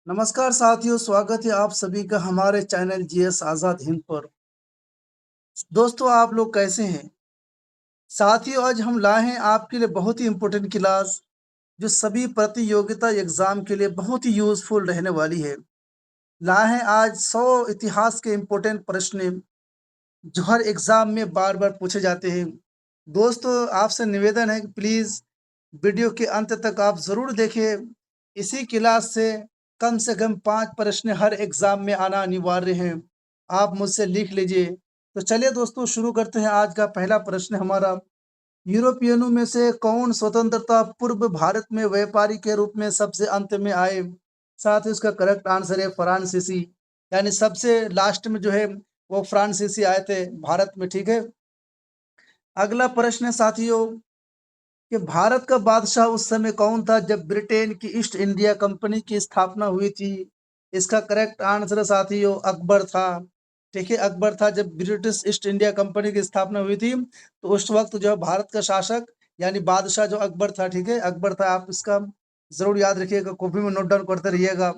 नमस्कार साथियों, स्वागत है आप सभी का हमारे चैनल जीएस आज़ाद हिंद पर। दोस्तों, आप लोग कैसे हैं? साथियों, आज हम लाए हैं आपके लिए बहुत ही इम्पोर्टेंट क्लास जो सभी प्रतियोगिता एग्जाम के लिए बहुत ही यूज़फुल रहने वाली है। लाए हैं आज 100 इतिहास के इम्पोर्टेंट प्रश्न जो हर एग्जाम में बार-बार पूछे जाते हैं। दोस्तों, आपसे निवेदन है कि प्लीज़ वीडियो के अंत तक आप ज़रूर देखें। इसी क्लास से कम 5 प्रश्न हर एग्जाम में आना अनिवार्य है। आप मुझसे लिख लीजिए। तो चलिए दोस्तों, शुरू करते हैं। आज का पहला प्रश्न हमारा, यूरोपियनों में से कौन स्वतंत्रता पूर्व भारत में व्यापारी के रूप में सबसे अंत में आए? साथ ही उसका करेक्ट आंसर है फ्रांसीसी, यानी सबसे लास्ट में जो है वो फ्रांसीसी आए थे भारत में। ठीक है। अगला प्रश्न है साथियों कि भारत का बादशाह उस समय कौन था जब ब्रिटेन की ईस्ट इंडिया कंपनी की स्थापना हुई थी? इसका करेक्ट आंसर है साथियों अकबर था। ठीक है, अकबर था जब ब्रिटिश ईस्ट इंडिया कंपनी की स्थापना हुई थी। तो उस वक्त जो है भारत का शासक यानी बादशाह जो अकबर था। ठीक है, अकबर था। आप इसका जरूर याद रखिएगा, कॉपी में नोट डाउन करते रहिएगा।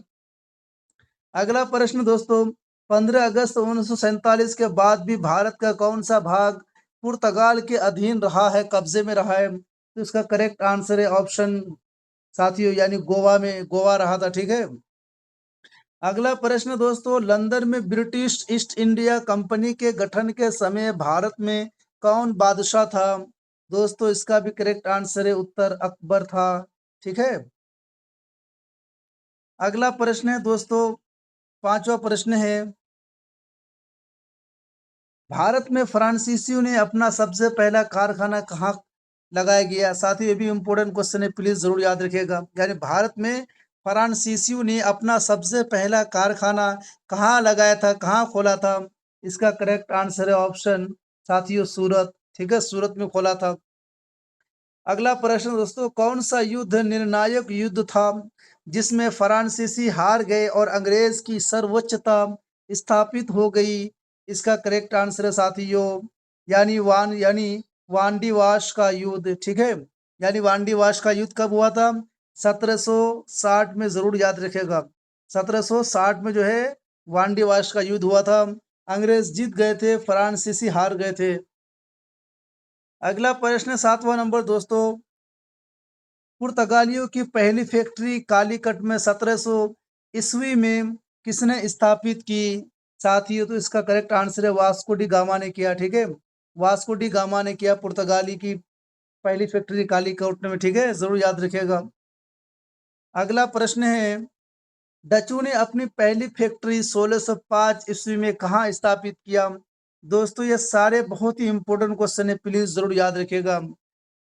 अगला प्रश्न दोस्तों, 15 अगस्त 1947 के बाद भी भारत का कौन सा भाग पुर्तगाल के अधीन रहा है, कब्जे में रहा है? तो इसका करेक्ट आंसर है ऑप्शन साथियों यानी गोवा में, गोवा रहा था। ठीक है। अगला प्रश्न दोस्तों, लंदन में ब्रिटिश ईस्ट इंडिया कंपनी के गठन के समय भारत में कौन बादशाह था? दोस्तों, इसका भी करेक्ट आंसर है उत्तर अकबर था। ठीक है। अगला प्रश्न है दोस्तों, पांचवा प्रश्न है, भारत में फ्रांसीसियों ने अपना सबसे पहला कारखाना कहाँ लगाया गया? साथ ही ये भी इम्पोर्टेंट क्वेश्चन है, प्लीज जरूर याद रखिएगा। यानी भारत में फ्रांसीसियों ने अपना सबसे पहला कारखाना कहाँ लगाया था, कहाँ खोला था? इसका करेक्ट आंसर है ऑप्शन साथियों सूरत। ठीक है, सूरत में खोला था। अगला प्रश्न दोस्तों, कौन सा युद्ध निर्णायक युद्ध था जिसमें फ्रांसीसी हार गए और अंग्रेज की सर्वोच्चता स्थापित हो गई? इसका करेक्ट आंसर है साथियों यानी वांडीवाश का युद्ध। ठीक है, यानी वांडीवाश का युद्ध कब हुआ था? 1760 में, जरूर याद रखेगा। 1760 में जो है वांडीवाश का युद्ध हुआ था। अंग्रेज जीत गए थे, फ्रांसीसी हार गए थे। अगला प्रश्न 7वां नंबर दोस्तों, पुर्तगालियों की पहली फैक्ट्री कालीकट में 1700 ईस्वी में किसने स्थापित की? साथियों, तो इसका करेक्ट आंसर है वास्को डी गामा ने किया। ठीक है, वास्को डी गामा ने किया पुर्तगाली की पहली फैक्ट्री कालीकट में। ठीक है, जरूर याद रखिएगा। अगला प्रश्न है, डचों ने अपनी पहली फैक्ट्री 1605 ईस्वी में कहाँ स्थापित किया? दोस्तों, ये सारे बहुत ही इंपॉर्टेंट क्वेश्चन है, प्लीज जरूर याद रखिएगा।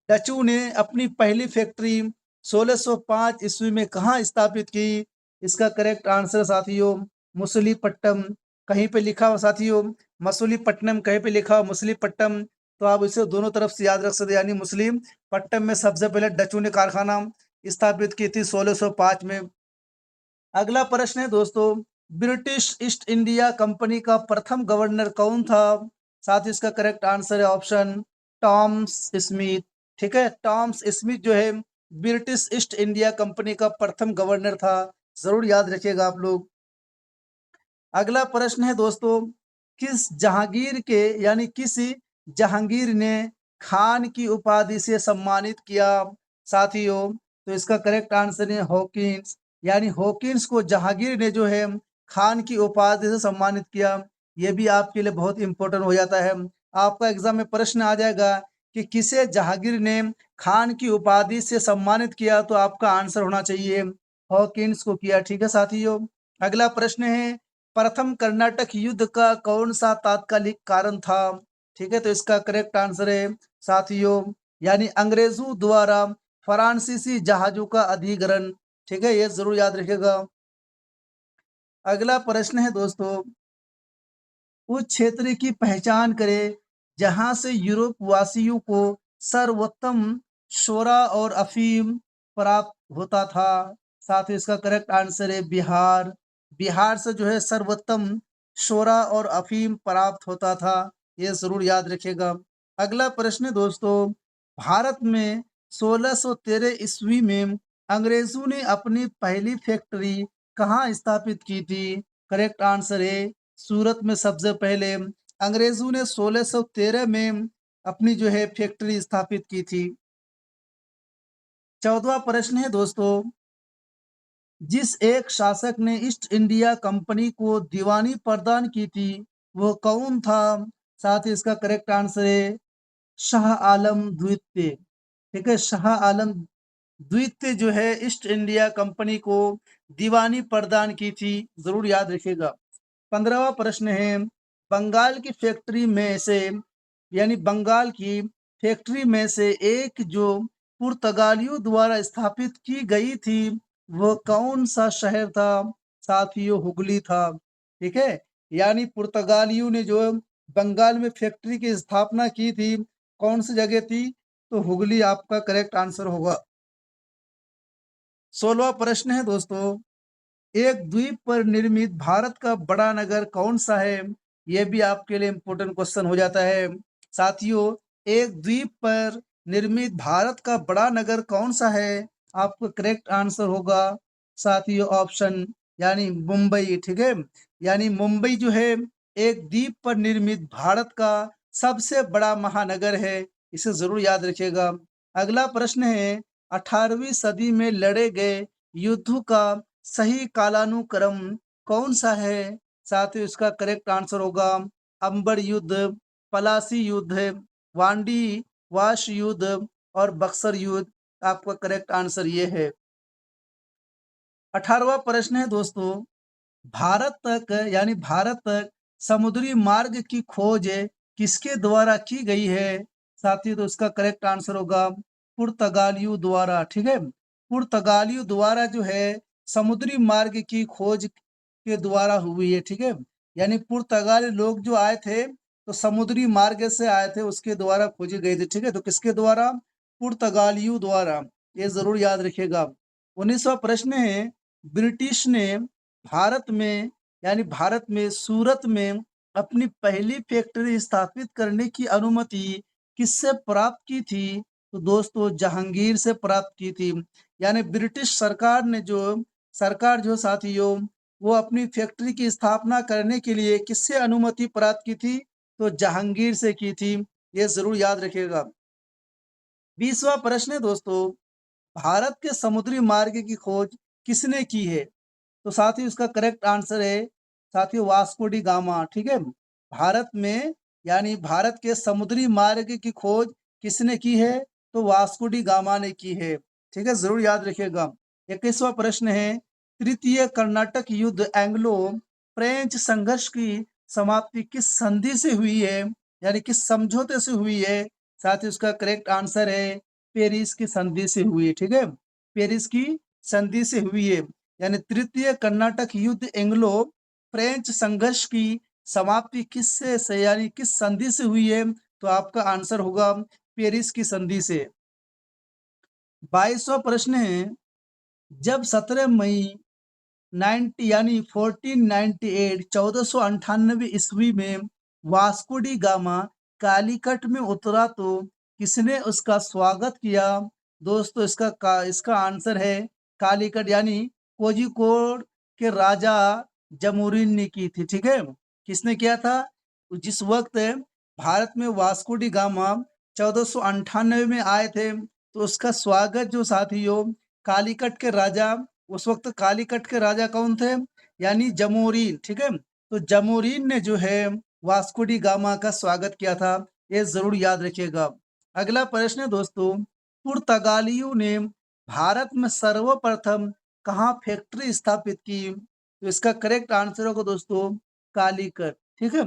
डचों ने अपनी पहली फैक्ट्री 1605 ईस्वी में कहाँ स्थापित की? इसका करेक्ट आंसर साथियों मछलीपट्टनम। कहीं पे लिखा हो साथियों मछलीपट्टनम, कहीं पे लिखा हो मछलीपट्टनम, तो आप इसे दोनों तरफ से याद रख सकते हैं। यानी मछलीपट्टनम में सबसे पहले डचों ने कारखाना स्थापित की थी 1605 में। अगला प्रश्न है दोस्तों, ब्रिटिश ईस्ट इंडिया कंपनी का प्रथम गवर्नर कौन था? साथ ही इसका करेक्ट आंसर है ऑप्शन टॉम्स स्मिथ। ठीक है, टॉम्स स्मिथ जो है ब्रिटिश ईस्ट इंडिया कंपनी का प्रथम गवर्नर था। जरूर याद रखिएगा आप लोग। अगला प्रश्न है दोस्तों, किस जहांगीर ने खान की उपाधि से सम्मानित किया? साथियों, तो इसका करेक्ट आंसर है हॉकिंस। यानी हॉकिंस को जहांगीर ने जो है खान की उपाधि से सम्मानित किया। यह भी आपके लिए बहुत इंपॉर्टेंट हो जाता है। आपका एग्जाम में प्रश्न आ जाएगा कि किसे जहांगीर ने खान की उपाधि से सम्मानित किया, तो आपका आंसर होना चाहिए हॉकिंस को किया। ठीक है साथियों। अगला प्रश्न है, प्रथम कर्नाटक युद्ध का कौन सा तात्कालिक कारण था? ठीक है, तो इसका करेक्ट आंसर है साथियों यानी अंग्रेजों द्वारा फ्रांसीसी जहाजों का अधिग्रहण। ठीक है, ये जरूर याद रखिएगा। अगला प्रश्न है दोस्तों, उस क्षेत्र की पहचान करें जहां से यूरोप वासियों को सर्वोत्तम शोरा और अफीम प्राप्त होता था। साथ ही इसका करेक्ट आंसर है बिहार। बिहार से जो है सर्वोत्तम शोरा और अफीम प्राप्त होता था। ये जरूर याद रखिएगा। अगला प्रश्न दोस्तों, भारत में 1613 ईस्वी में अंग्रेजों ने अपनी पहली फैक्ट्री कहाँ स्थापित की थी? करेक्ट आंसर है सूरत में सबसे पहले। अंग्रेजों ने 1613 में अपनी जो है फैक्ट्री स्थापित की थी। 14वां प्रश्न है दोस्तों, जिस एक शासक ने ईस्ट इंडिया कंपनी को दीवानी प्रदान की थी वो कौन था? साथ ही इसका करेक्ट आंसर है शाह आलम द्वितीय। ठीक है, शाह आलम द्वितीय जो है ईस्ट इंडिया कंपनी को दीवानी प्रदान की थी, जरूर याद रखिएगा। 15वां प्रश्न है, बंगाल की फैक्ट्री में से यानी बंगाल की फैक्ट्री में से एक जो पुर्तगालियों द्वारा स्थापित की गई थी वो कौन सा शहर था? साथियों हुगली था। ठीक है, यानी पुर्तगालियों ने जो बंगाल में फैक्ट्री की स्थापना की थी, कौन सी जगह थी? तो हुगली आपका करेक्ट आंसर होगा। 16वां प्रश्न है दोस्तों, एक द्वीप पर निर्मित भारत का बड़ा नगर कौन सा है? यह भी आपके लिए इंपॉर्टेंट क्वेश्चन हो जाता है। साथियों, एक द्वीप पर निर्मित भारत का बड़ा नगर कौन सा है? आपका करेक्ट आंसर होगा साथियों ऑप्शन यानी मुंबई। ठीक है, यानी मुंबई जो है एक द्वीप पर निर्मित भारत का सबसे बड़ा महानगर है, इसे जरूर याद रखिएगा। अगला प्रश्न है, 18वीं सदी में लड़े गए युद्ध का सही कालानुक्रम कौन सा है? साथ ही इसका करेक्ट आंसर होगा अंबर युद्ध, पलासी युद्ध, वांडी वाश युद्ध और बक्सर युद्ध। आपका करेक्ट आंसर ये है। 18वां प्रश्न है दोस्तों, भारत तक समुद्री मार्ग की खोज किसके द्वारा की गई है? साथियों, तो इसका करेक्ट आंसर होगा पुर्तगालियों द्वारा। ठीक है, पुर्तगालियों द्वारा जो है समुद्री मार्ग की खोज के द्वारा हुई है। ठीक है, यानी पुर्तगाली लोग जो आए थे तो समुद्री मार्ग से आए थे, उसके द्वारा खोजी गई थी। ठीक है, तो किसके द्वारा? पुर्तगालियों द्वारा, ये जरूर याद रखिएगा। 19वां प्रश्न है, ब्रिटिश ने भारत में भारत में सूरत में अपनी पहली फैक्ट्री स्थापित करने की अनुमति किससे प्राप्त की थी? तो दोस्तों जहांगीर से प्राप्त की थी। यानी ब्रिटिश सरकार जो साथियों वो अपनी फैक्ट्री की स्थापना करने के लिए किससे अनुमति प्राप्त की थी? तो जहांगीर से की थी, ये जरूर याद रखिएगा। 20वां प्रश्न है दोस्तों, भारत के समुद्री मार्ग की खोज किसने की है? तो साथियों इसका करेक्ट आंसर है साथियों वास्को डी गामा। ठीक है, भारत में भारत के समुद्री मार्ग की खोज किसने की है? तो वास्को डी गामा ने की है। ठीक है, जरूर याद रखिएगा। 21वां प्रश्न है, तृतीय कर्नाटक युद्ध एंग्लो फ्रेंच संघर्ष की समाप्ति किस संधि से हुई है? यानी किस समझौते से हुई है? साथ ही उसका करेक्ट आंसर है पेरिस की संधि से हुई है। ठीक है, पेरिस की संधि से हुई है। यानी तृतीय कर्नाटक युद्ध एंग्लो फ्रेंच संघर्ष की समाप्ति किससे से यानी किस संधि से हुई है? तो आपका आंसर होगा पेरिस की संधि से। 22वां प्रश्न है, जब 17 मई 1498 ईस्वी में वास्को डी गामा कालीकट में उतरा तो किसने उसका स्वागत किया? दोस्तों इसका आंसर है कालीकट यानी कोझिकोड के राजा जमोरिन ने की थी। ठीक है, किसने किया था? जिस वक्त भारत में वास्को डी गामा 1498 में आए थे तो उसका स्वागत जो साथियों कालीकट के राजा, उस वक्त कालीकट के राजा कौन थे? यानी जमोरीन। ठीक है, तो जमोरीन ने जो है वास्को डी गामा का स्वागत किया था, ये जरूर याद रखिएगा। अगला प्रश्न है दोस्तों, पुर्तगालियों ने भारत में सर्वप्रथम कहाँ फैक्ट्री स्थापित की? तो इसका करेक्ट आंसर होगा दोस्तों कालीकट। ठीक है,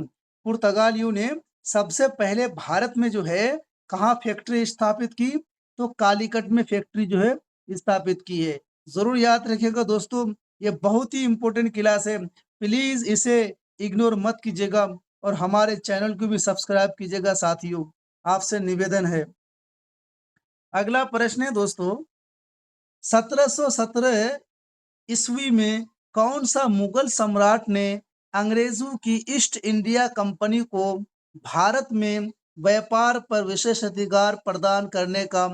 पुर्तगालियों ने सबसे पहले भारत में जो है कहाँ फैक्ट्री स्थापित की? तो कालीकट में फैक्ट्री जो है स्थापित की है। जरूर याद रखिएगा दोस्तों, ये बहुत ही इंपॉर्टेंट क्लास है, प्लीज इसे इग्नोर मत कीजिएगा और हमारे चैनल को भी सब्सक्राइब कीजिएगा साथियों, आपसे निवेदन है। अगला प्रश्न है दोस्तों, 1717 ईस्वी में कौन सा मुगल सम्राट ने अंग्रेजों की ईस्ट इंडिया कंपनी को भारत में व्यापार पर विशेष अधिकार प्रदान करने का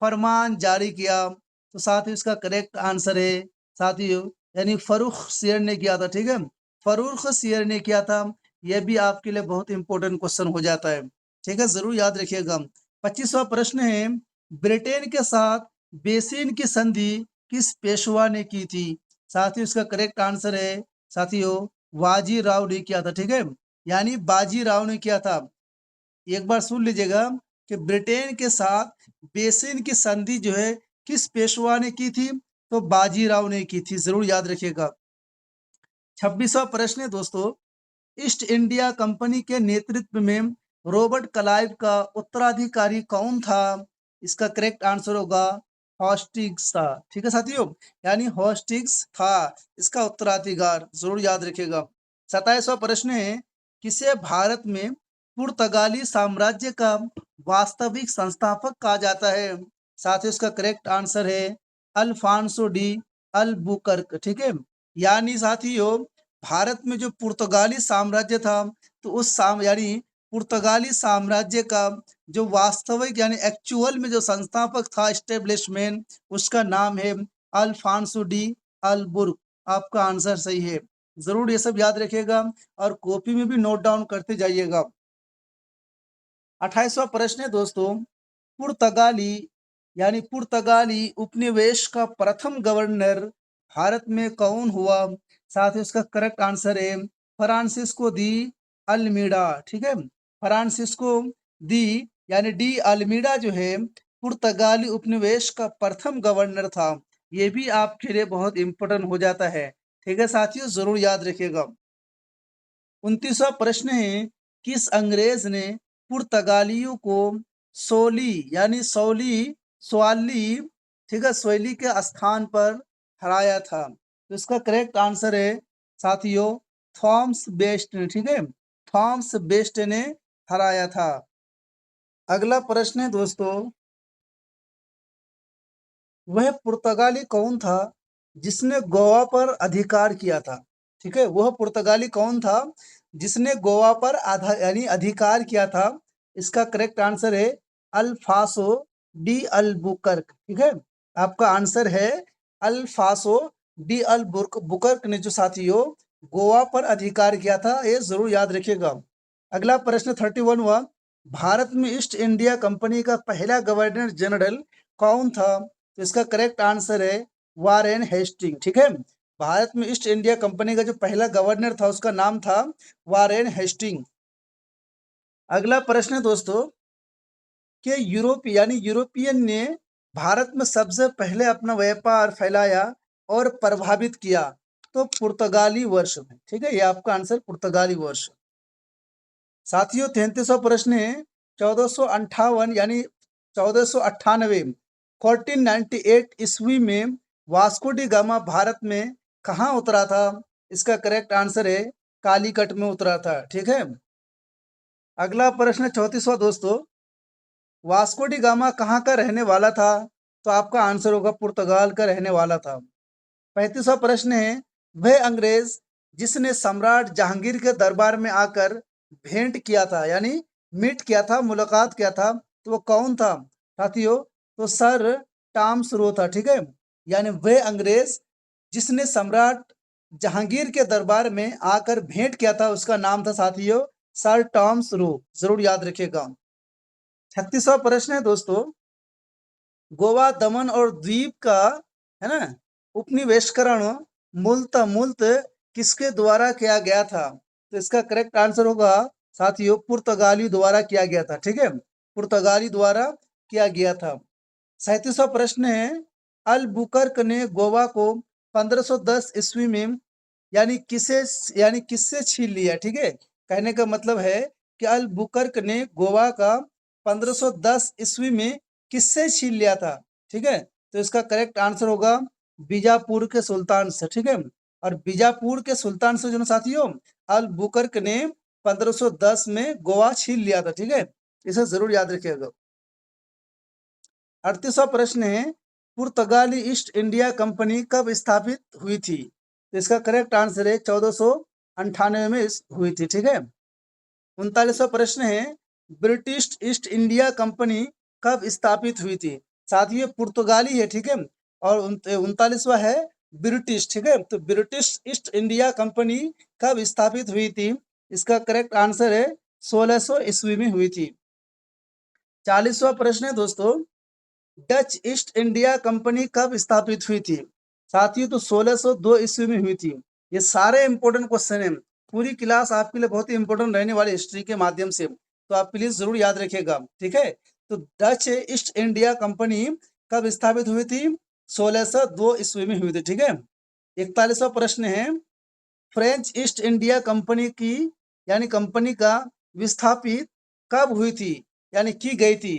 फरमान जारी किया? तो साथियों इसका करेक्ट आंसर है साथियों यानी फर्रुख सियर ने किया था, ठीक है। फर्रुख सियर ने किया था। यह भी आपके लिए बहुत इंपॉर्टेंट क्वेश्चन हो जाता है, ठीक है, जरूर याद रखिएगा। 25वां प्रश्न है, ब्रिटेन के साथ बेसिन की संधि किस पेशवा ने की थी? साथियों इसका करेक्ट आंसर है साथियों बाजी राव ने किया था, ठीक है, यानी बाजी राव ने किया था। एक बार सुन लीजिएगा कि ब्रिटेन के साथ बेसिन की संधि जो है किस पेशवा ने की थी? तो बाजीराव ने की थी, जरूर याद रखिएगा। 26वां प्रश्न है दोस्तों, ईस्ट इंडिया कंपनी के नेतृत्व में रॉबर्ट क्लाइव का उत्तराधिकारी कौन था? इसका करेक्ट आंसर होगा हॉस्टिंग्स था, ठीक है साथियों, यानी हॉस्टिंग्स था इसका उत्तराधिकार, जरूर याद रखिएगा। 27वां प्रश्न है, किसे भारत में पुर्तगाली साम्राज्य का वास्तविक संस्थापक कहा जाता है? साथियों इसका करेक्ट आंसर है अल्फांसो डी अल्बुकर्क, ठीक है, यानी साथियों भारत में जो पुर्तगाली साम्राज्य था, तो उस यानी पुर्तगाली साम्राज्य का जो वास्तविक यानी एक्चुअल में जो संस्थापक था, एस्टेब्लिशमेंट, उसका नाम है अल्फांसो डी अल्बुर्क। आपका आंसर सही है, जरूर ये सब याद रखिएगा और कॉपी में भी नोट डाउन करते जाइएगा। 28वां प्रश्न है दोस्तों, पुर्तगाली यानी पुर्तगाली उपनिवेश का प्रथम गवर्नर भारत में कौन हुआ? साथ ही उसका करेक्ट आंसर है फ्रांसिस्को दी अल्मीडा, ठीक है, फ्रांसिस्को दी यानी डी अल्मीडा जो है पुर्तगाली उपनिवेश का प्रथम गवर्नर था। ये भी आपके लिए बहुत इंपॉर्टेंट हो जाता है, ठीक है साथियों, जरूर याद रखिएगा। 29वां प्रश्न है, किस अंग्रेज ने पुर्तगालियों को सोली यानी स्वाली, ठीक है, सोली के स्थान पर हराया था? तो इसका करेक्ट आंसर है साथियों थॉमस बेस्ट ने, ठीक है, थॉमस बेस्ट ने हराया था। अगला प्रश्न है दोस्तों, वह पुर्तगाली कौन था जिसने गोवा पर अधिकार किया था? ठीक है, वह पुर्तगाली कौन था जिसने गोवा पर यानी अधिकार किया था? इसका करेक्ट आंसर है अल्फासो डी अल्बुकर्क, ठीक है, आपका आंसर है अल्फासो डी अल्बुकर्क ने जो साथियों गोवा पर अधिकार किया था, ये जरूर याद रखिएगा। अगला प्रश्न 31वां, भारत में ईस्ट इंडिया कंपनी का पहला गवर्नर जनरल कौन था? तो इसका करेक्ट आंसर है वारेन हेस्टिंग, ठीक है, भारत में ईस्ट इंडिया कंपनी का जो पहला गवर्नर था उसका नाम था वारेन हेस्टिंग। अगला प्रश्न है दोस्तों, कि यूरोपियन ने भारत में सबसे पहले अपना व्यापार फैलाया और प्रभावित किया? तो पुर्तगाली वर्ष में, ठीक है, ये आपका आंसर पुर्तगाली वर्ष। साथियों 33वां प्रश्न है, 1458 यानी 1498 1498 ईस्वी में वास्को डी गामा भारत में कहाँ उतरा था? इसका करेक्ट आंसर है कालीकट में उतरा था, ठीक है। अगला प्रश्न 34वां दोस्तों, वास्को डी गामा कहाँ का रहने वाला था? तो आपका आंसर होगा पुर्तगाल का रहने वाला था। 35वां प्रश्न है, वह अंग्रेज जिसने सम्राट जहांगीर के दरबार में आकर भेंट किया था यानी मीट किया था, मुलाकात किया था, तो वो कौन था? साथियों तो सर टॉम्स रो था, ठीक है, यानी वह अंग्रेज जिसने सम्राट जहांगीर के दरबार में आकर भेंट किया था उसका नाम था साथियों सर टॉम्स रो, जरूर याद रखिएगा। 36वां प्रश्न है दोस्तों, गोवा दमन और द्वीप का, है ना, उपनिवेशकरण मूलत किसके द्वारा किया गया था? तो इसका करेक्ट आंसर होगा साथियों पुर्तगाली द्वारा किया गया था, ठीक है, पुर्तगाली द्वारा किया गया था। 37वां प्रश्न है, अल-बुकर्क ने गोवा को 1510 ईस्वी में यानी किससे छीन लिया? ठीक है, कहने का मतलब है कि अल-बुकर्क ने गोवा का 1510 ईस्वी में किससे छीन लिया था? ठीक है, तो इसका करेक्ट आंसर होगा बीजापुर के सुल्तान से, ठीक है, और बीजापुर के सुल्तान से जो ना साथियों अल-बुकर्क ने 1510 में गोवा छीन लिया था, ठीक है, इसे जरूर याद रखिएगा। 38वां प्रश्न है, पुर्तगाली ईस्ट इंडिया कंपनी कब स्थापित हुई थी? तो इसका करेक्ट आंसर है 1498 में हुई थी, ठीक है। 39वां प्रश्न है, ब्रिटिश ईस्ट इंडिया कंपनी कब स्थापित हुई थी? साथ ही ये पुर्तगाली है, ठीक है, और 39वां है ब्रिटिश, ठीक है। तो ब्रिटिश ईस्ट इंडिया कंपनी कब स्थापित हुई थी? इसका करेक्ट आंसर है 1600 ईस्वी में हुई थी। 40वां प्रश्न है दोस्तों, डच ईस्ट इंडिया कंपनी कब स्थापित हुई थी? साथियों, तो 1602 ईस्वी में हुई थी। ये सारे इंपॉर्टेंट क्वेश्चन हैं, पूरी क्लास आपके लिए बहुत ही इंपॉर्टेंट रहने वाली हिस्ट्री के माध्यम से, तो आप प्लीज जरूर याद रखिएगा, ठीक है। तो डच ईस्ट इंडिया कंपनी कब स्थापित हुई थी? 1602 ईस्वी में हुई थी, ठीक है। 41वां प्रश्न है, फ्रेंच ईस्ट इंडिया कंपनी की यानी कंपनी का विस्थापित कब हुई थी यानी की गई थी?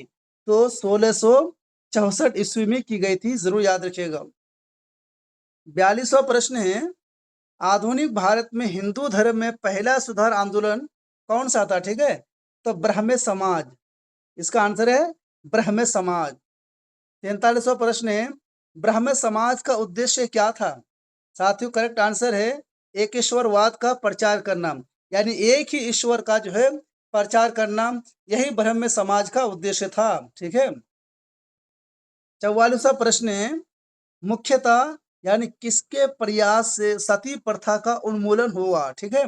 तो 1664 ईस्वी में की गई थी, जरूर याद रखिएगा। 42वां प्रश्न है, आधुनिक भारत में हिंदू धर्म में पहला सुधार आंदोलन कौन सा था? ठीक है, तो ब्राह्मण समाज, इसका आंसर है ब्राह्मण समाज। 43वां प्रश्न है, ब्राह्मण समाज का उद्देश्य क्या था? साथियों, करेक्ट आंसर है एक ईश्वरवाद का प्रचार करना, यानी एक ही ईश्वर का जो है प्रचार करना, यही ब्राह्मण समाज का उद्देश्य था, ठीक है। 44वां प्रश्न है, मुख्यतः यानी किसके प्रयास से सती प्रथा का उन्मूलन हुआ? ठीक है,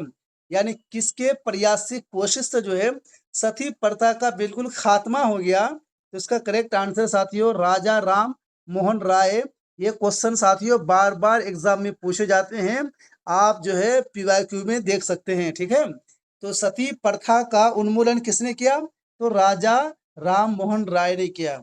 यानी किसके प्रयास से, कोशिश से जो है सती प्रथा का बिल्कुल खात्मा हो गया? तो इसका करेक्ट आंसर साथियों राजा राम मोहन राय। ये क्वेश्चन साथियों बार बार एग्जाम में पूछे जाते हैं, आप जो है पीवाईक्यू में देख सकते हैं, ठीक है। तो सती प्रथा का उन्मूलन किसने किया? तो राजा राम मोहन राय ने किया।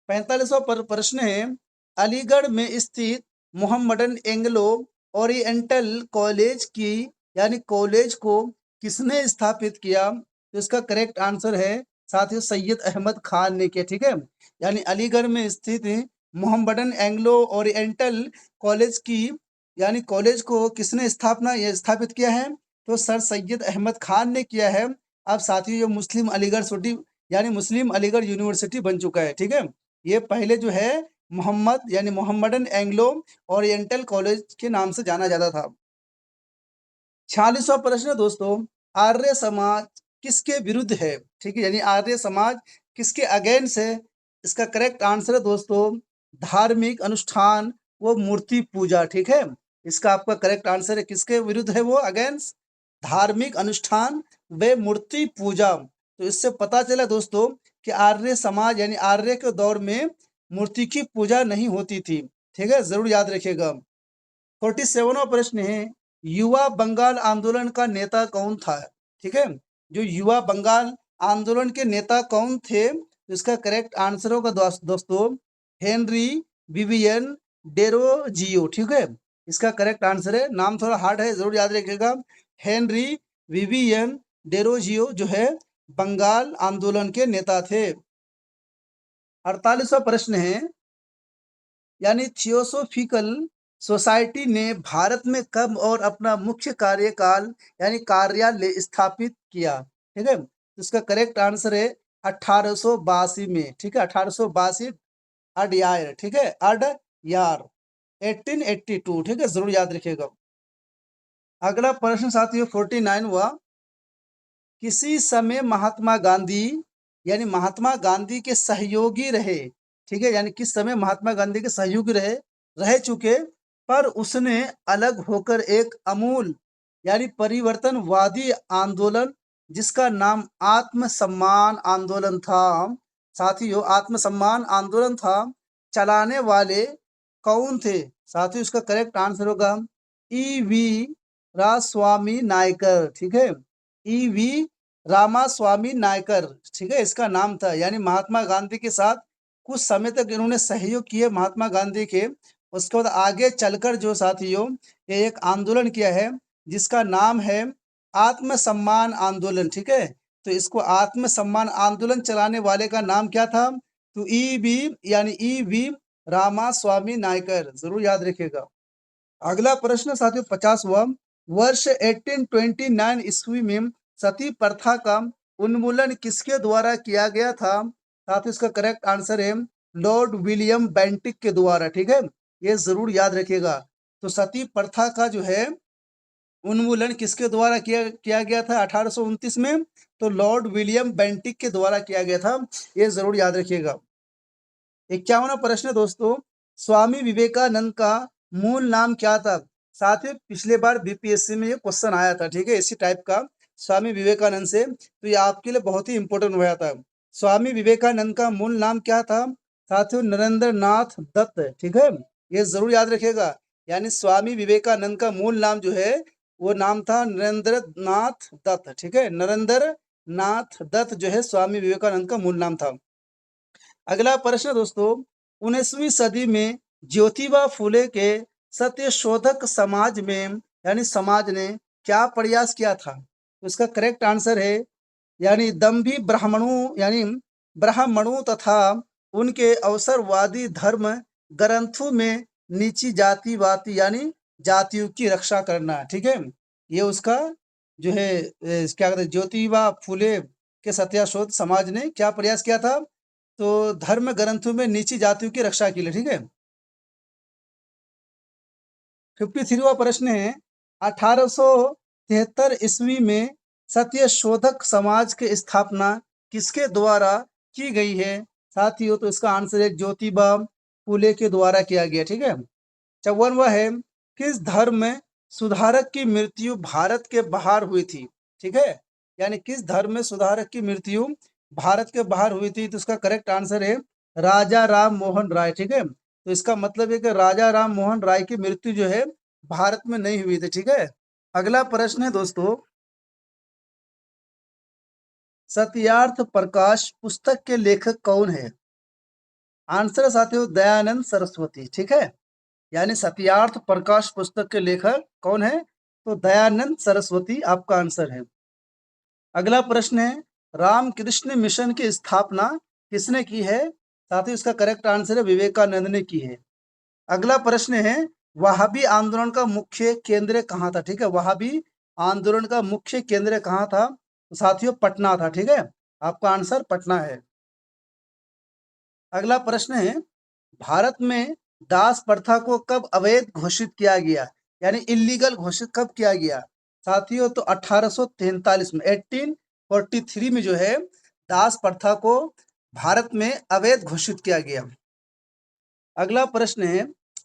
45वां प्रश्न है, अलीगढ़ में स्थित मोहम्मडन एंग्लो ओरिएंटल कॉलेज की यानी कॉलेज को किसने स्थापित किया? तो इसका करेक्ट आंसर है साथियों सैयद अहमद खान ने किया, ठीक है। यानी अलीगढ़ में स्थित मोहम्मडन एंग्लो ओरिएंटल कॉलेज की यानी कॉलेज को किसने स्थापित किया है? तो सर सैयद अहमद खान ने किया है। अब साथियों ये मुस्लिम अलीगढ़ सिटी यानी मुस्लिम अलीगढ़ यूनिवर्सिटी बन चुका है, ठीक है। ये पहले जो है मोहम्मद यानी मोहम्मडन एंग्लो ओरिएंटल कॉलेज के नाम से जाना जाता था। 46वां प्रश्न है दोस्तों, आर्य समाज किसके विरुद्ध है? ठीक है, यानी आर्य समाज किसके अगेंस्ट है? इसका करेक्ट आंसर है दोस्तों धार्मिक अनुष्ठान वो मूर्ति पूजा, ठीक है। इसका आपका करेक्ट आंसर है किसके विरुद्ध है वो अगेंस्ट? धार्मिक अनुष्ठान व मूर्ति पूजा। तो इससे पता चला दोस्तों कि आर्य समाज यानी आर्य के दौर में मूर्ति की पूजा नहीं होती थी, ठीक है, जरूर याद रखिएगा। 47वां प्रश्न है, युवा बंगाल आंदोलन का नेता कौन था? ठीक है, जो युवा बंगाल आंदोलन के नेता कौन थे? तो इसका करेक्ट आंसर होगा दोस्तों हेनरी विवियन डेरोजियो, ठीक है। इसका करेक्ट आंसर है, नाम थोड़ा हार्ड है, जरूर याद रखिएगा। हेनरी विवियन डेरोजियो जो है बंगाल आंदोलन के नेता थे। 48वां प्रश्न है, यानी थियोसोफिकल सोसाइटी ने भारत में कब और अपना मुख्य कार्यकाल यानी कार्यालय स्थापित किया? ठीक है, तो इसका करेक्ट आंसर है 1882 में, ठीक है, 1882 अडयार, ठीक है, अडयार 1882, ठीक है, जरूर याद रखिएगा। अगला प्रश्न साथियों 49 हुआ, किसी समय महात्मा गांधी यानी महात्मा गांधी के सहयोगी रहे, ठीक है, यानी किस समय महात्मा गांधी के सहयोगी रह चुके, पर उसने अलग होकर एक अमूल यानी परिवर्तनवादी आंदोलन जिसका नाम आत्मसम्मान आंदोलन था, साथियों आत्मसम्मान आंदोलन था, चलाने वाले कौन थे? साथियों इसका करेक्ट आंसर होगा ई.वी. रामास्वामी नायकर, ठीक है, ई.वी. रामास्वामी नायकर, ठीक है, इसका नाम था। यानी महात्मा गांधी के साथ कुछ समय तक इन्होंने सहयोग किए महात्मा गांधी के, उसके बाद आगे चलकर जो साथियों ये एक आंदोलन किया है जिसका नाम है आत्मसम्मान आंदोलन, ठीक है। तो इसको आत्मसम्मान आंदोलन चलाने वाले का नाम क्या था? तो ई.वी. रामास्वामी नायकर, जरूर याद रखिएगा। अगला प्रश्न साथियों 50वां, वर्ष 1829 ईस्वी में सती प्रथा का उन्मूलन किसके द्वारा किया गया था? साथियों इसका करेक्ट आंसर है लॉर्ड विलियम बेंटिक के द्वारा, ठीक है, ये जरूर याद रखिएगा। तो सती प्रथा का जो है उन्मूलन किसके द्वारा किया गया था 1829 में? तो लॉर्ड विलियम बेंटिक के द्वारा किया गया था, ये जरूर याद रखिएगा। 51वां प्रश्न दोस्तों, स्वामी विवेकानंद का मूल नाम क्या था? साथ ही पिछले बार बीपीएससी में ये क्वेश्चन आया था, ठीक है, इसी टाइप का स्वामी विवेकानंद से, तो ये आपके लिए बहुत ही इंपॉर्टेंट हुआ था। स्वामी विवेकानंद का मूल नाम क्या था? साथियों नरेंद्र नाथ दत्त, ठीक है, ये जरूर याद रखिएगा। यानी स्वामी विवेकानंद का मूल नाम जो है वो नाम था नरेंद्र नाथ दत्त, ठीक है, नरेंद्र नाथ दत्त जो है स्वामी विवेकानंद का मूल नाम था। अगला प्रश्न दोस्तों, 19वीं सदी में ज्योतिबा फुले के सत्यशोधक समाज में यानी समाज ने क्या प्रयास किया था? उसका करेक्ट आंसर है यानी दम्भी ब्राह्मणों यानी ब्राह्मणों तथा उनके अवसरवादी धर्म ग्रंथों में नीची जातिवादी यानी जातियों की रक्षा करना, ठीक है, ये उसका जो है क्या कहते हैं, ज्योतिबा फुले के सत्याशोध समाज ने क्या प्रयास किया था? तो धर्म ग्रंथों में नीची जातियों की रक्षा के लिए, ठीक है। 53वां प्रश्न है, 1873 ईस्वी में सत्यशोधक समाज की स्थापना किसके द्वारा की गई है? साथियों तो इसका आंसर है ज्योतिबा फूले के द्वारा किया गया, ठीक है। 54वां है, किस धर्म में सुधारक की मृत्यु भारत के बाहर हुई थी? ठीक है, यानी किस धर्म में सुधारक की मृत्यु भारत के बाहर हुई थी? तो इसका करेक्ट आंसर है राजा राम मोहन राय, ठीक है। तो इसका मतलब है कि राजा राम मोहन राय की मृत्यु जो है भारत में नहीं हुई थी, ठीक है। अगला प्रश्न है दोस्तों, सत्यार्थ प्रकाश पुस्तक के लेखक कौन है? आंसर है साथियों दयानंद सरस्वती, ठीक है, यानी सत्यार्थ प्रकाश पुस्तक के लेखक कौन है? तो दयानंद सरस्वती आपका आंसर है। अगला प्रश्न है, रामकृष्ण मिशन की स्थापना किसने की है? साथ ही इसका करेक्ट आंसर है विवेकानंद ने की है। अगला प्रश्न है, वहाबी आंदोलन का मुख्य केंद्र कहाँ था? ठीक है, वहाबी आंदोलन का मुख्य केंद्र कहाँ था? तो साथियों पटना था, ठीक है, आपका आंसर पटना है। अगला प्रश्न है, भारत में दास प्रथा को कब अवैध घोषित किया गया यानी इलीगल घोषित कब किया गया? साथियों तो 1843 में 1843 में जो है दास प्रथा को भारत में अवैध घोषित किया गया। अगला प्रश्न है,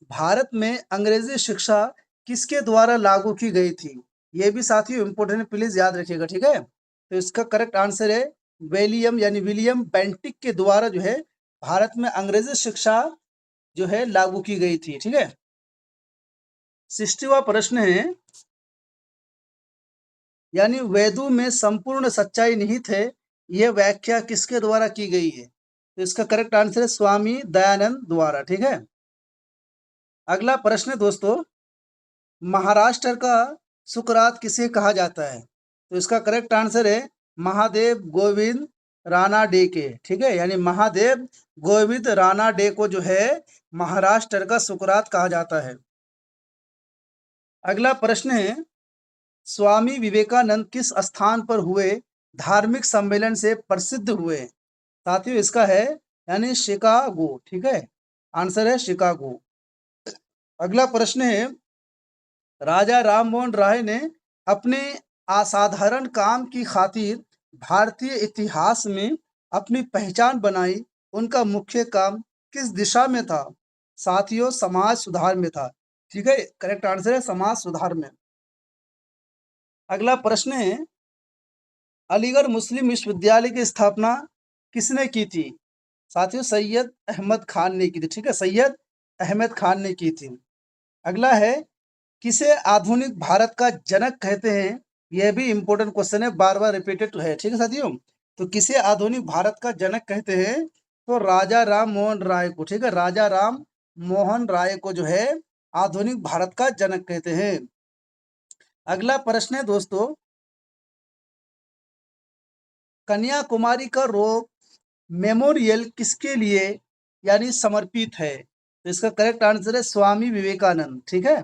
भारत में अंग्रेजी शिक्षा किसके द्वारा लागू की गई थी? ये भी साथियों इंपोर्टेंट है, प्लीज याद रखिएगा, ठीक है। तो इसका करेक्ट आंसर है विलियम बेंटिक के द्वारा जो है भारत में अंग्रेजी शिक्षा जो है लागू की गई थी, ठीक है। 60वां प्रश्न है, यानी वेदों में संपूर्ण सच्चाई निहित है, यह व्याख्या किसके द्वारा की गई है? तो इसका करेक्ट आंसर है स्वामी दयानंद द्वारा, ठीक है। अगला प्रश्न है दोस्तों, महाराष्ट्र का सुकरात किसे कहा जाता है? तो इसका करेक्ट आंसर है महादेव गोविंद रानाडे, ठीक है, यानी महादेव गोविंद रानाडे को जो है महाराष्ट्र का सुकरात कहा जाता है। अगला प्रश्न है, स्वामी विवेकानंद किस स्थान पर हुए धार्मिक सम्मेलन से प्रसिद्ध हुए? साथियों इसका है यानी शिकागो, ठीक है, आंसर है शिकागो। अगला प्रश्न है, राजा राममोहन राय ने अपने असाधारण काम की खातिर भारतीय इतिहास में अपनी पहचान बनाई, उनका मुख्य काम किस दिशा में था? साथियों समाज सुधार में था, ठीक है, करेक्ट आंसर है समाज सुधार में। अगला प्रश्न है, अलीगढ़ मुस्लिम विश्वविद्यालय की स्थापना किसने की थी? साथियों सैयद अहमद खान ने की थी, ठीक है, सैयद अहमद खान ने की थी। अगला है, किसे आधुनिक भारत का जनक कहते हैं? यह भी इंपॉर्टेंट क्वेश्चन है, बार बार रिपीटेड है, ठीक है साथियों। तो किसे आधुनिक भारत का जनक कहते हैं? तो राजा राम मोहन राय को, ठीक है, राजा राम मोहन राय को जो है आधुनिक भारत का जनक कहते हैं। अगला प्रश्न है दोस्तों, कन्याकुमारी का रॉक मेमोरियल किसके लिए यानी समर्पित है? तो इसका करेक्ट आंसर है स्वामी विवेकानंद, ठीक है,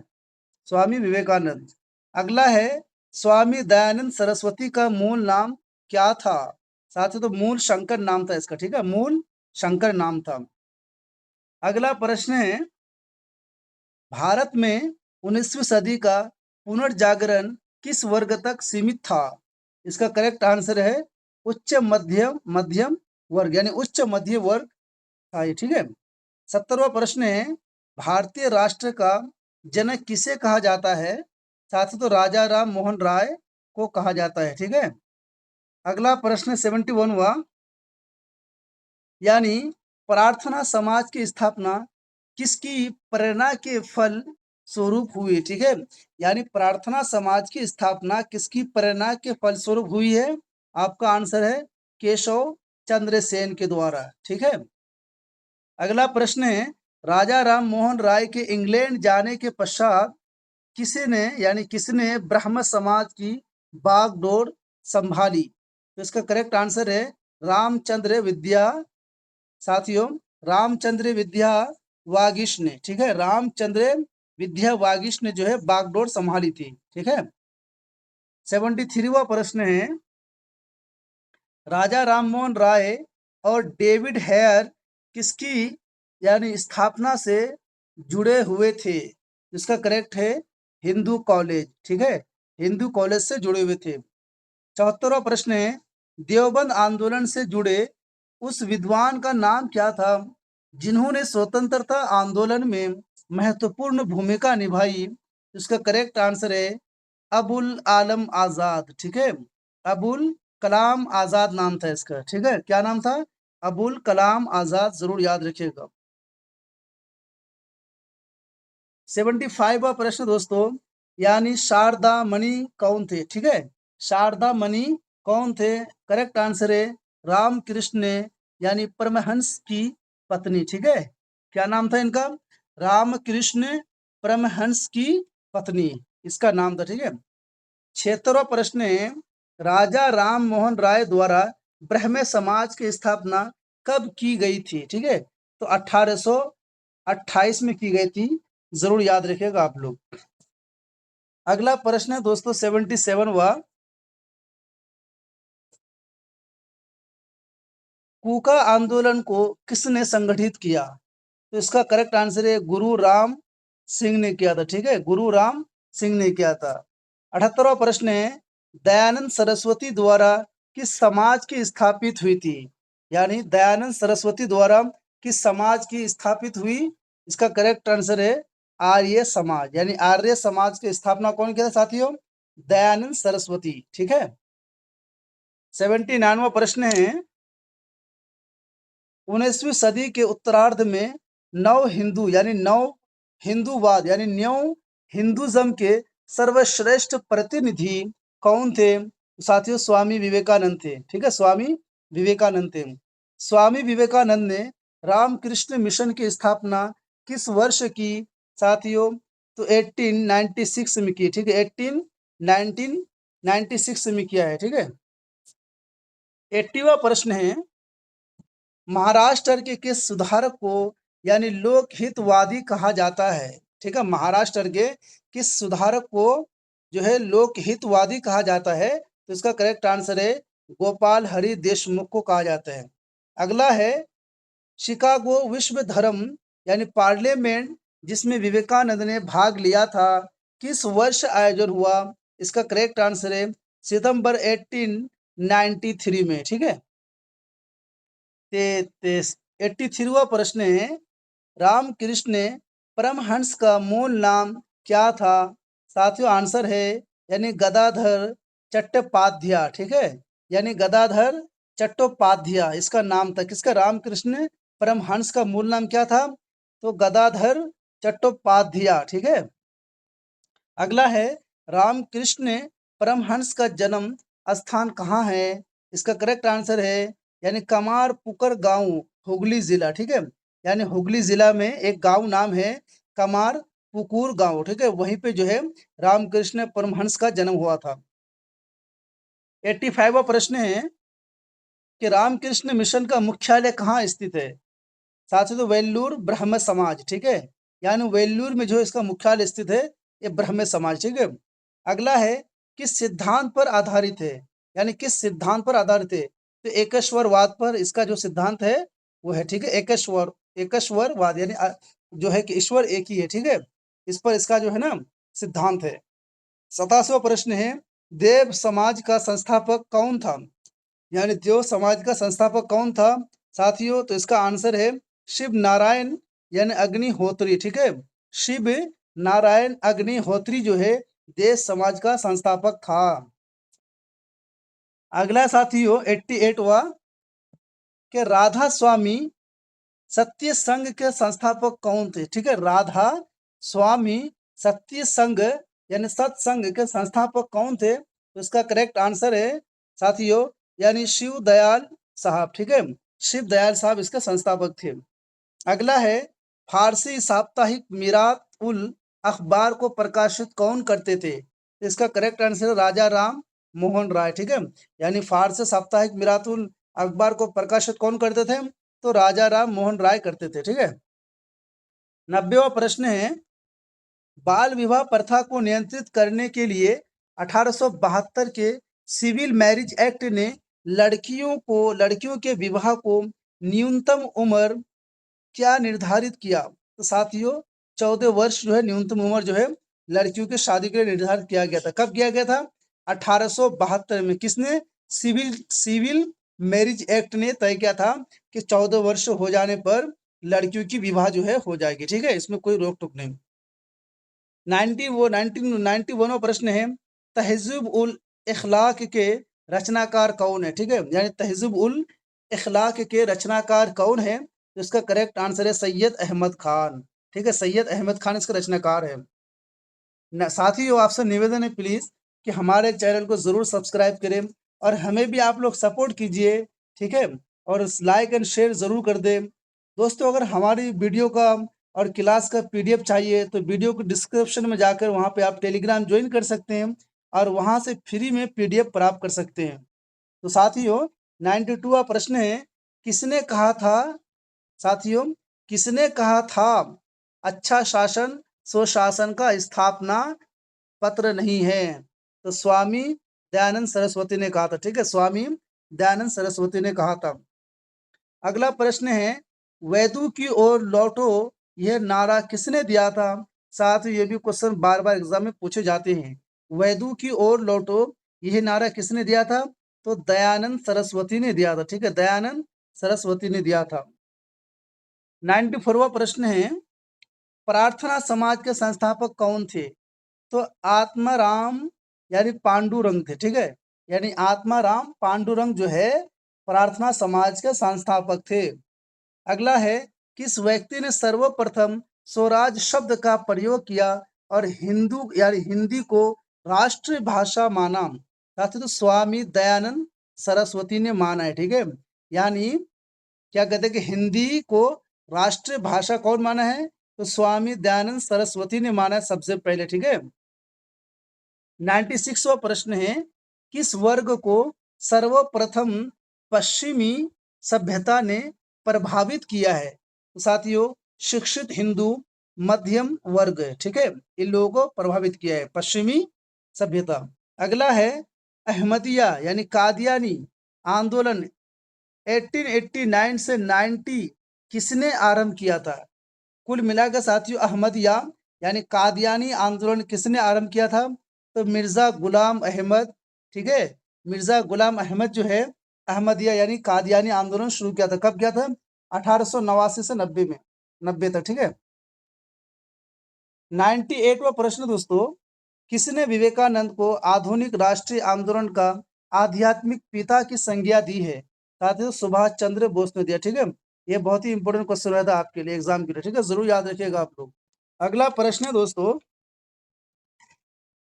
स्वामी विवेकानंद। अगला है, स्वामी दयानंद सरस्वती का मूल नाम क्या था? साथ ही तो मूल शंकर नाम था इसका, ठीक है, मूल शंकर नाम था। अगला प्रश्न है, भारत में 19वीं सदी का पुनर्जागरण किस वर्ग तक सीमित था? इसका करेक्ट आंसर है उच्च मध्यम मध्यम वर्ग यानी उच्च मध्य वर्ग था ये, ठीक है। 70वां प्रश्न है, भारतीय राष्ट्र का जनक किसे कहा जाता है? साथ तो राजा राम मोहन राय को कहा जाता है। ठीक है, अगला प्रश्न 71 हुआ, यानी प्रार्थना समाज की स्थापना किसकी प्रेरणा के फल स्वरूप हुई? ठीक है, यानी प्रार्थना समाज की स्थापना किसकी प्रेरणा के फल स्वरूप हुई है? आपका आंसर है केशव चंद्र सेन के द्वारा। ठीक है, अगला प्रश्न है, राजा राम मोहन राय के इंग्लैंड जाने के पश्चात किसने ब्राह्म समाज की बागडोर संभाली? तो इसका करेक्ट आंसर है रामचंद्र विद्या, साथियों, रामचंद्र विद्या वागीश ने। ठीक है, रामचंद्र विद्या वागीश ने जो है बागडोर संभाली थी। ठीक है, 73वां प्रश्न है, राजा राममोहन राय और डेविड हेयर किसकी यानी स्थापना से जुड़े हुए थे? इसका करेक्ट है हिंदू कॉलेज। ठीक है, हिंदू कॉलेज से जुड़े हुए थे। 74वां प्रश्न है, देवबंद आंदोलन से जुड़े उस विद्वान का नाम क्या था जिन्होंने स्वतंत्रता आंदोलन में महत्वपूर्ण भूमिका निभाई? इसका करेक्ट आंसर है अबुल आलम आजाद। ठीक है, अबुल कलाम आजाद नाम था इसका। ठीक है, क्या नाम था? अबुल कलाम आजाद, जरूर याद रखिएगा। 75वां प्रश्न दोस्तों, यानी शारदा मणि कौन थे? ठीक है, शारदा मणि कौन थे? करेक्ट आंसर है रामकृष्ण ने, यानी परमहंस की पत्नी। ठीक है, क्या नाम था इनका? रामकृष्ण परमहंस की पत्नी, इसका नाम था। ठीक है, 76वां प्रश्न है, राजा राम मोहन राय द्वारा ब्रह्म समाज की स्थापना कब की गई थी? ठीक है, तो 1828 में की गई थी, जरूर याद रखिएगा आप लोग। अगला प्रश्न है दोस्तों 77 हुआ, कूका आंदोलन को किसने संगठित किया? तो इसका करेक्ट आंसर है गुरु राम सिंह ने किया था। ठीक है, गुरु राम सिंह ने किया था। 78वां प्रश्न है, दयानंद सरस्वती द्वारा किस समाज की स्थापित हुई थी? यानी दयानंद सरस्वती द्वारा किस समाज की स्थापित हुई? इसका करेक्ट आंसर है आर्य समाज, यानी आर्य समाज की स्थापना कौन किया था साथियों? दयानंद सरस्वती। ठीक है, 79वां प्रश्न है, 19वीं सदी के उत्तरार्ध में नव हिंदूवाद यानी न्यू हिंदुज्म के सर्वश्रेष्ठ प्रतिनिधि कौन थे? साथियों, स्वामी विवेकानंद थे। ठीक है, स्वामी विवेकानंद थे। स्वामी विवेकानंद ने रामकृष्ण मिशन की स्थापना किस वर्ष की साथियों? तो 1896 में की। ठीक है, 1996 में किया है। ठीक है, 80वां प्रश्न है, महाराष्ट्र के किस सुधारक को यानी लोकहितवादी कहा जाता है? ठीक है, महाराष्ट्र के किस सुधारक को जो है लोकहितवादी कहा जाता है? तो इसका करेक्ट आंसर है गोपाल हरि देशमुख को कहा जाता है। अगला है, शिकागो विश्व धर्म यानी पार्लियामेंट जिसमें विवेकानंद ने भाग लिया था, किस वर्ष आयोजन हुआ? इसका करेक्ट आंसर है सितंबर 1893 में। ठीक है, 83वां प्रश्न है, रामकृष्ण परमहंस का मूल नाम क्या था? साथियों, आंसर है यानी गदाधर चट्टोपाध्याय। ठीक है, यानी गदाधर चट्टोपाध्याय इसका नाम था। किसका? रामकृष्ण परमहंस का मूल नाम क्या था? तो गदाधर चट्टोपाध्याय। ठीक है, अगला है, रामकृष्ण परमहंस का जन्म स्थान कहाँ है? इसका करेक्ट आंसर है यानी कमार पुकर गांव, हुगली जिला। ठीक है, यानी हुगली जिला में एक गांव नाम है कमार पुकुर गांव। ठीक है, वहीं पे जो है रामकृष्ण परमहंस का जन्म हुआ था। 85वां प्रश्न है कि रामकृष्ण मिशन का मुख्यालय कहाँ स्थित है? साथ ही वेल्लूर ब्रह्म समाज। ठीक है, यानी वेल्लूर में जो इसका मुख्यालय स्थित है ये ब्रह्म समाज। ठीक है, अगला है, किस सिद्धांत पर आधारित है? यानी किस सिद्धांत पर आधारित है? तो एकेश्वरवाद पर इसका जो सिद्धांत है वो है। ठीक है, एकेश्वरवाद यानी जो है कि ईश्वर एक ही है। ठीक है, इस पर इसका जो है ना सिद्धांत है। 87वां प्रश्न है, देव समाज का संस्थापक कौन था? यानी देव समाज का संस्थापक कौन था साथियों? तो इसका आंसर है शिव नारायण यानी अग्निहोत्री। ठीक है, शिव नारायण अग्निहोत्री जो है देश समाज का संस्थापक था। अगला साथियों 88वां के राधा स्वामी सत्य संघ के संस्थापक कौन थे? ठीक है, राधा स्वामी सत्य संघ यानी सत्संग के संस्थापक कौन थे? तो इसका करेक्ट आंसर है साथियों यानी शिव दयाल साहब। ठीक है, शिव दयाल साहब इसके संस्थापक थे। अगला है फारसी साप्ताहिक मिरात उल अखबार को प्रकाशित कौन करते थे? इसका करेक्ट आंसर है राजा राम मोहन राय। ठीक है, यानी फारसी साप्ताहिक मिरात उल अखबार को प्रकाशित कौन करते थे? तो राजा राम मोहन राय करते थे। ठीक है, 90वां प्रश्न है बाल विवाह प्रथा को नियंत्रित करने के लिए 1872 के सिविल मैरिज एक्ट ने लड़कियों के विवाह को न्यूनतम उम्र क्या निर्धारित किया? तो साथियों 14 वर्ष जो है न्यूनतम उम्र जो है लड़कियों की शादी के लिए निर्धारित किया गया था। कब किया गया था? 1872 में। किसने? सिविल मैरिज एक्ट ने तय किया था कि 14 वर्ष हो जाने पर लड़कियों की विवाह जो है हो जाएगी। ठीक है, इसमें कोई रोक टोक नहीं। 91वां प्रश्न है तहज़ीब उल इखलाक के रचनाकार कौन है? ठीक है, यानी तहज़ीब उल इखलाक के रचनाकार कौन है? तो इसका करेक्ट आंसर है सैयद अहमद खान। ठीक है, सैयद अहमद खान इसका रचनाकार है। साथियों आपसे निवेदन है प्लीज कि हमारे चैनल को जरूर सब्सक्राइब करें और हमें भी आप लोग सपोर्ट कीजिए। ठीक है, और लाइक एंड शेयर जरूर कर दें। दोस्तों अगर हमारी वीडियो का और क्लास का पीडीएफ चाहिए तो वीडियो को डिस्क्रिप्शन में जाकर वहां पे आप टेलीग्राम ज्वाइन कर सकते हैं और वहां से फ्री में पीडीएफ प्राप्त कर सकते हैं। तो साथियों 92वां प्रश्न है किसने कहा था? साथियों किसने कहा था अच्छा शासन सुशासन का स्थापना पत्र नहीं है? तो स्वामी दयानंद सरस्वती ने कहा था। ठीक है, स्वामी दयानंद सरस्वती ने कहा था। अगला प्रश्न है वैदू की ओर लौटो यह नारा किसने दिया था? साथ ही ये भी क्वेश्चन बार बार एग्जाम में पूछे जाते हैं। वैदू की ओर लौटो यह नारा किसने दिया था? तो दयानंद सरस्वती ने दिया था। ठीक है, दयानंद सरस्वती ने दिया था। 94वां प्रश्न है प्रार्थना समाज के संस्थापक कौन थे? तो आत्माराम यानी पांडुरंग थे। ठीक है, यानी आत्माराम पांडुरंग जो है प्रार्थना समाज के संस्थापक थे। अगला है किस व्यक्ति ने सर्वप्रथम स्वराज शब्द का प्रयोग किया और हिंदू यानी हिंदी को राष्ट्रीय भाषा माना? साथियों तो स्वामी दयानंद सरस्वती ने माना है। ठीक है, यानी क्या कहते हैं कि हिंदी को राष्ट्रीय भाषा कौन माना है? तो स्वामी दयानंद सरस्वती ने माना है सबसे पहले। ठीक है, 96वां प्रश्न है किस वर्ग को सर्वप्रथम पश्चिमी सभ्यता ने प्रभावित किया है? तो साथियों शिक्षित हिंदू मध्यम वर्ग। ठीक है, इन लोगों को प्रभावित किया है पश्चिमी सभ्यता। अगला है अहमदिया यानी कादियानी आंदोलन 1889 से 90 किसने आरंभ किया था? कुल मिलाकर साथियों अहमदिया यानी कादियानी आंदोलन किसने आरंभ किया था? तो मिर्जा गुलाम अहमद। ठीक है, मिर्जा गुलाम अहमद जो है अहमदिया यानी कादियानी आंदोलन शुरू किया था। कब किया था? 1889 से 90 तक। ठीक है, 98वां प्रश्न दोस्तों किसने विवेकानंद को आधुनिक राष्ट्रीय आंदोलन का आध्यात्मिक पिता की संज्ञा दी है? साथियों सुभाष चंद्र बोस ने दिया। ठीक है, ये बहुत ही इंपॉर्टेंट क्वेश्चन रहता है आपके लिए एग्जाम के लिए। ठीक है, जरूर याद रखिएगा आप लोग। अगला प्रश्न है दोस्तों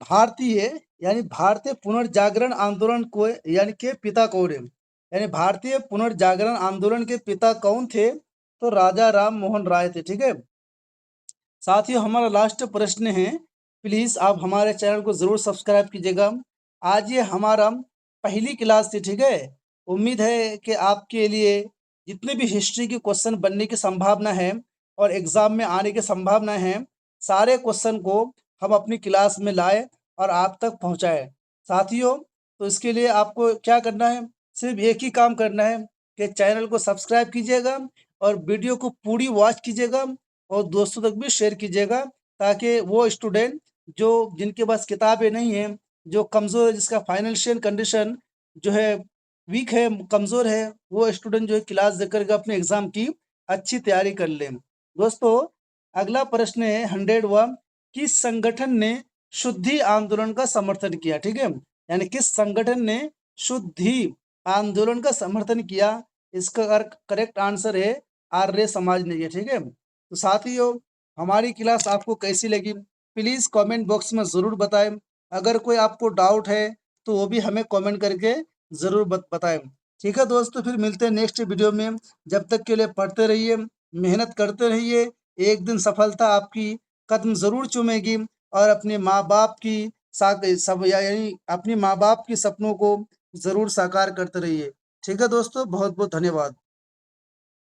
भारतीय यानी भारतीय पुनर्जागरण आंदोलन को यानी के पिता कौन है? यानी भारतीय पुनर्जागरण आंदोलन के पिता कौन थे? तो राजा राम मोहन राय थे। ठीक है, साथियों हमारा लास्ट प्रश्न है प्लीज आप हमारे चैनल को जरूर सब्सक्राइब कीजिएगा। आज ये हमारा पहली क्लास थी। ठीक है, उम्मीद है कि आपके लिए जितने भी हिस्ट्री के क्वेश्चन बनने की संभावना है और एग्जाम में आने की संभावना है सारे क्वेश्चन को हम अपनी क्लास में लाए और आप तक पहुंचाए। साथियों तो इसके लिए आपको क्या करना है? सिर्फ एक ही काम करना है कि चैनल को सब्सक्राइब कीजिएगा और वीडियो को पूरी वॉच कीजिएगा और दोस्तों तक भी शेयर कीजिएगा ताकि वो स्टूडेंट जो जिनके पास किताबें नहीं हैं, जो कमज़ोर है, जिसका फाइनेंशियल कंडीशन जो है वीक है, कमज़ोर है, वो स्टूडेंट जो है क्लास देकर के अपने एग्जाम की अच्छी तैयारी कर लें। दोस्तों अगला प्रश्न है 100वां किस संगठन ने शुद्धि आंदोलन का समर्थन किया? ठीक है, यानी किस संगठन ने शुद्धि आंदोलन का समर्थन किया? इसका करेक्ट आंसर है आर्य समाज ने किया। ठीक है, तो साथियों हमारी क्लास आपको कैसी लगी प्लीज कमेंट बॉक्स में जरूर बताएं। अगर कोई आपको डाउट है तो वो भी हमें कमेंट करके जरूर बताएं। ठीक है दोस्तों, फिर मिलते हैं नेक्स्ट वीडियो में। जब तक के लिए पढ़ते रहिए, मेहनत करते रहिए, एक दिन सफलता आपकी कदम जरूर चूमेगी और अपने माँ बाप की सब यानी अपनी माँ बाप की सपनों को जरूर साकार करते रहिए। ठीक है दोस्तों, बहुत बहुत धन्यवाद।